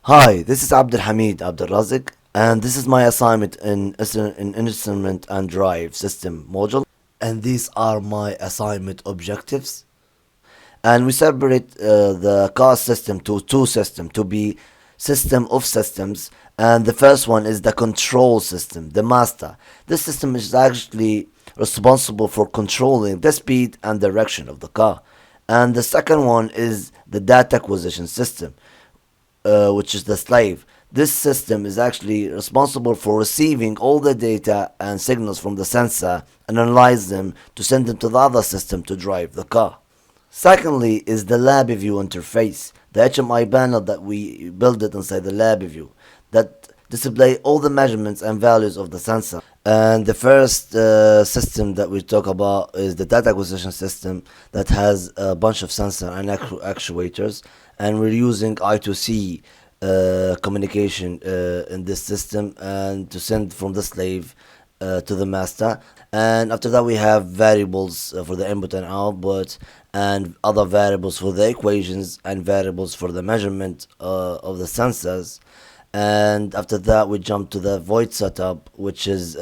Hi, this is Abdul Hamid Abdul Razik, and this is my assignment in Instrument and Drive System module, and these are my assignment objectives. And we separate the car system to two systems to be system of systems, and the first one is the control system, the master. This system is actually responsible for controlling the speed and direction of the car, and the second one is the data acquisition system, which is the slave. This system is actually responsible for receiving all the data and signals from the sensor and analyze them to send them to the other system to drive the car. Secondly is the LabVIEW interface, the HMI panel that we built it inside the LabVIEW that display all the measurements and values of the sensor. And the first system that we talk about is the data acquisition system that has a bunch of sensor and actuators, and we're using I2C communication in this system and to send from the slave to the master. And after that we have variables for the input and output, and other variables for the equations and variables for the measurement of the sensors. And after that we jump to the void setup, which is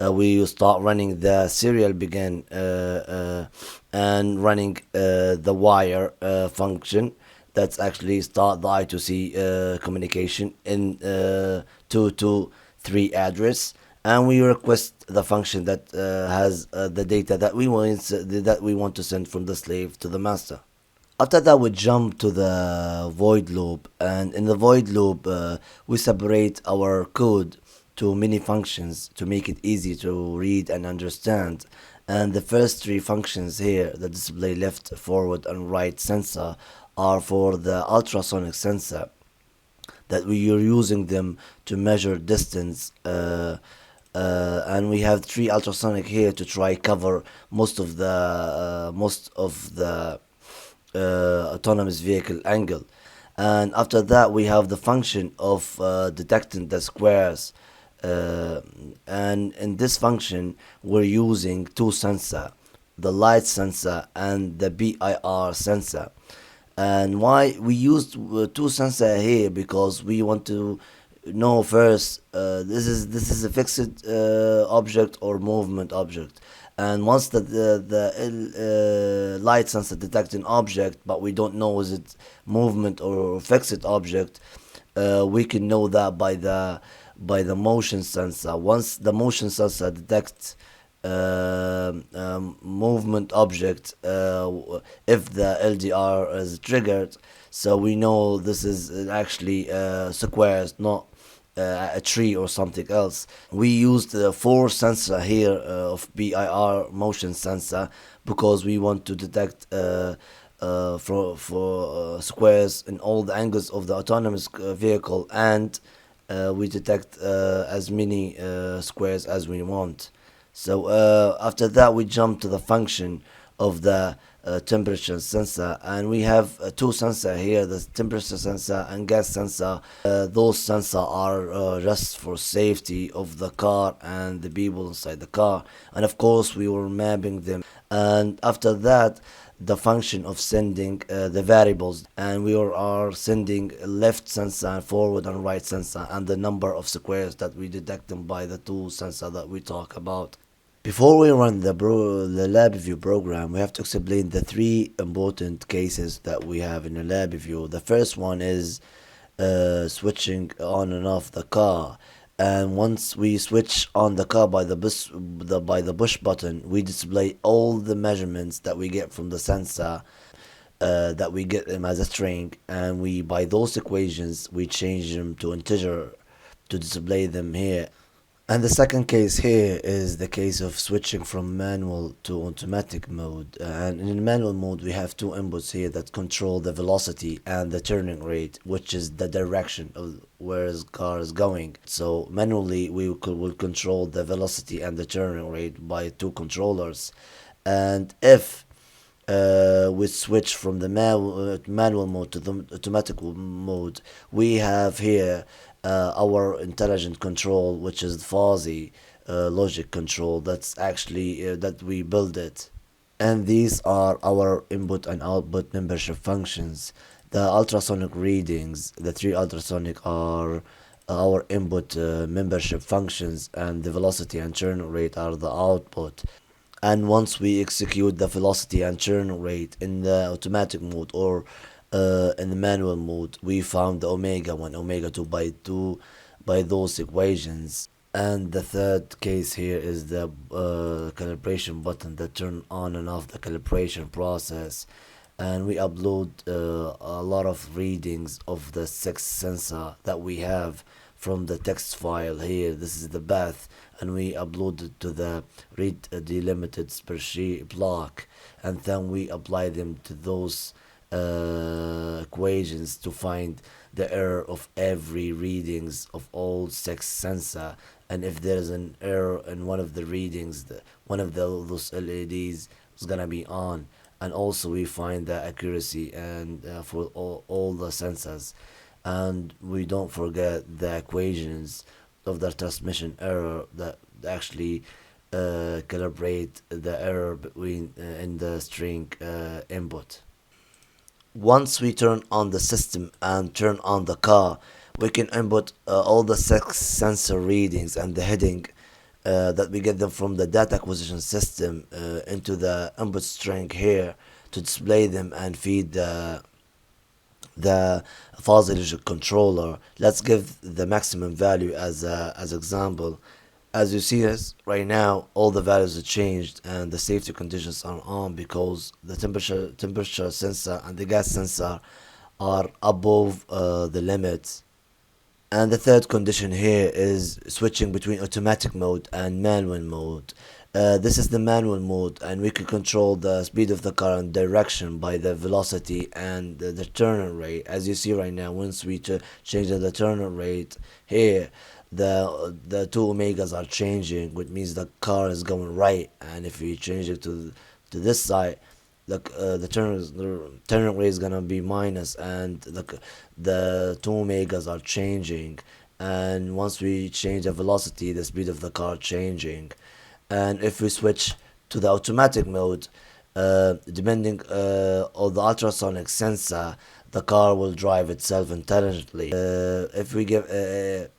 we start running the serial begin and running the wire function that's actually start the I2C communication in 223 address, and we request the function that has the data that we want to send from the slave to the master. After that we jump to the void loop, and in the void loop we separate our code to many functions to make it easy to read and understand. And the first three functions here, the display left, forward and right sensor, are for the ultrasonic sensor that we are using them to measure distance, and we have three ultrasonic here to try cover most of the autonomous vehicle angle. And after that we have the function of detecting the squares, and in this function we're using two sensor, the light sensor and the BIR sensor. And why we used two sensor here? Because we want to know first, this is a fixed object or movement object. And once the light sensor detects an object, but we don't know is it movement or fixed object, we can know that by the motion sensor. Once the motion sensor detects movement object, if the LDR is triggered, so we know this is actually squares, not a tree or something else. We used the four sensor here of BIR motion sensor because we want to detect for squares in all the angles of the autonomous vehicle, and we detect as many squares as we want. So after that we jump to the function of the temperature sensor, and we have two sensor here, the temperature sensor and gas sensor. Those sensor are just for safety of the car and the people inside the car, and of course we were mapping them. And after that the function of sending the variables, and we are sending left sensor, forward and right sensor, and the number of squares that we detect them by the two sensor that we talk about. Before we run the LabVIEW program, we have to explain the three important cases that we have in the LabVIEW. The first one is switching on and off the car. And once we switch on the car by the push button, we display all the measurements that we get from the sensor, that we get them as a string, and we by those equations we change them to integer to display them here. And the second case here is the case of switching from manual to automatic mode. And in manual mode, we have two inputs here that control the velocity and the turning rate, which is the direction of where the car is going. So manually, will control the velocity and the turning rate by two controllers. And if we switch from the manual mode to the automatic mode, we have here our intelligent control, which is fuzzy logic control. That's actually that we build it, and these are our input and output membership functions The ultrasonic readings, the three ultrasonic are our input membership functions, and the velocity and turn rate are the output. And once we execute the velocity and turn rate in the automatic mode or in the manual mode, we found the omega 1, omega 2 by those equations. And the third case here is the calibration button that turn on and off the calibration process. And we upload a lot of readings of the six sensor that we have from the text file here. This is the path, and we upload it to the read delimited spreadsheet block, and then we apply them to those equations to find the error of every readings of all six sensor. And if there's an error in one of the readings, one of those LEDs is gonna be on. And also we find the accuracy and for all the sensors. And we don't forget the equations of the transmission error that actually calibrate the error between in the string input. Once we turn on the system and turn on the car, we can input all the six sensor readings and the heading that we get them from the data acquisition system into the input string here to display them and feed the fuzzy logic controller. Let's give the maximum value as example. As you see us right now, all the values are changed and the safety conditions are on because the temperature sensor and the gas sensor are above the limits. And the third condition here is switching between automatic mode and manual mode. This is the manual mode, and we can control the speed of the car and direction by the velocity and the turn rate. As you see right now, once we change the turn rate here, the two omegas are changing, which means the car is going right. And if we change it to this side, the turn rate is gonna be minus, and the two omegas are changing. And once we change the velocity, the speed of the car changing. And if we switch to the automatic mode, depending on the ultrasonic sensor, the car will drive itself intelligently. If we give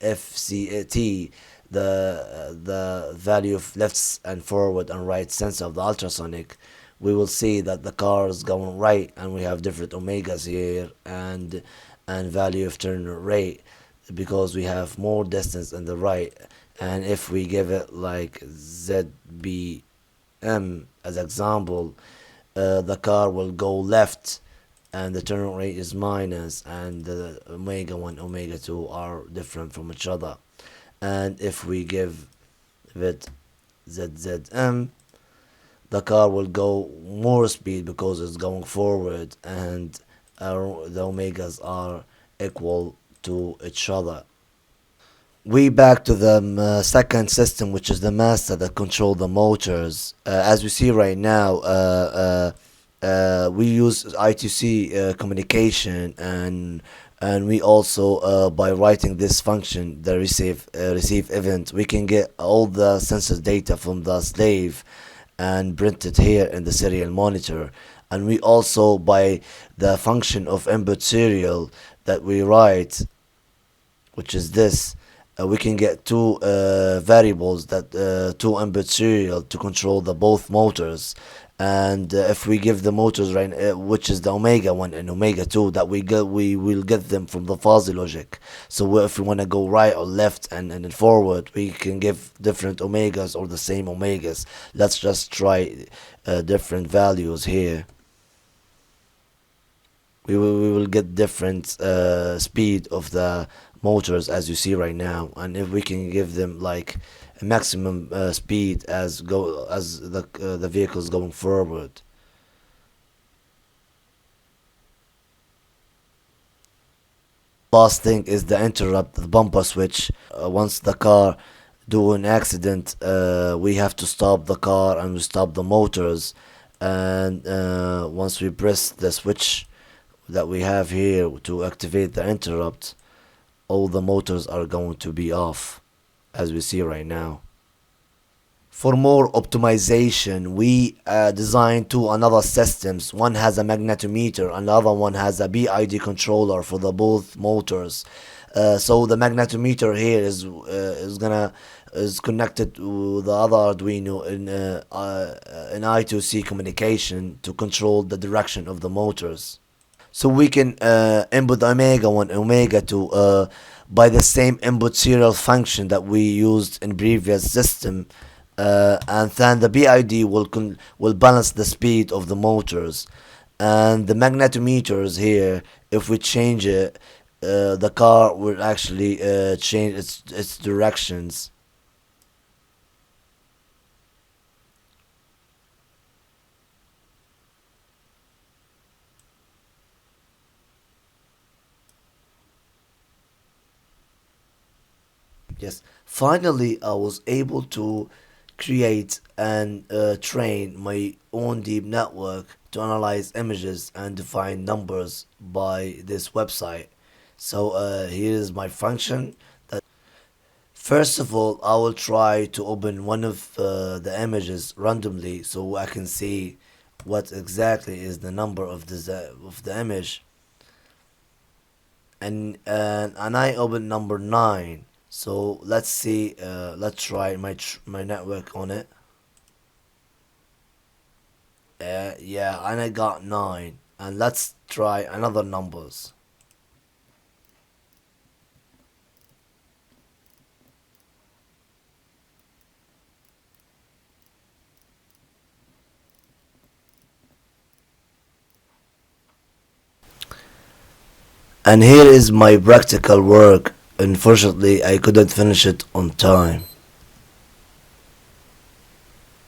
FCT, the value of left and forward and right sensor of the ultrasonic, we will see that the car is going right, and we have different omegas here and value of turn rate because we have more distance in the right. And if we give it like ZBM as example, the car will go left and the turn rate is minus, and the omega 1 omega 2 are different from each other. And if we give it ZZM, the car will go more speed because it's going forward, and the omegas are equal to each other. We back to the second system, which is the master that control the motors. As we see right now, we use I2C communication, and we also by writing this function, the receive event, we can get all the sensor data from the slave and print it here in the serial monitor. And we also, by the function of input serial that we write, which is this, we can get two variables, that two input serial to control the both motors. And if we give the motors right, which is the omega 1 and omega 2, that we will get them from the fuzzy logic. So if we want to go right or left and then forward, we can give different omegas or the same omegas. Let's just try different values here. We will get different speed of the motors, as you see right now. And if we can give them like a maximum speed as the vehicle is going forward. Last thing is the interrupt, the bumper switch. Once the car do an accident, we have to stop the car and we stop the motors. And once we press the switch that we have here to activate the interrupt, all the motors are going to be off, as we see right now. For more optimization, we designed two another systems. One has a magnetometer and the other one has a BID controller for the both motors. So the magnetometer here is connected to the other Arduino in I2C communication to control the direction of the motors. So we can input omega 1, omega 2 by the same input serial function that we used in previous system, and then the BID will balance the speed of the motors, and the magnetometers here, if we change it, the car will actually change its directions. Yes, finally, I was able to create and train my own deep network to analyze images and define numbers by this website. So here is my function. That first of all, I will try to open one of the images randomly so I can see what exactly is the number of the image, and I open number 9. So let's see, let's try my network on it. Yeah, and I got 9, and let's try another numbers. And here is my practical work. Unfortunately, I couldn't finish it on time.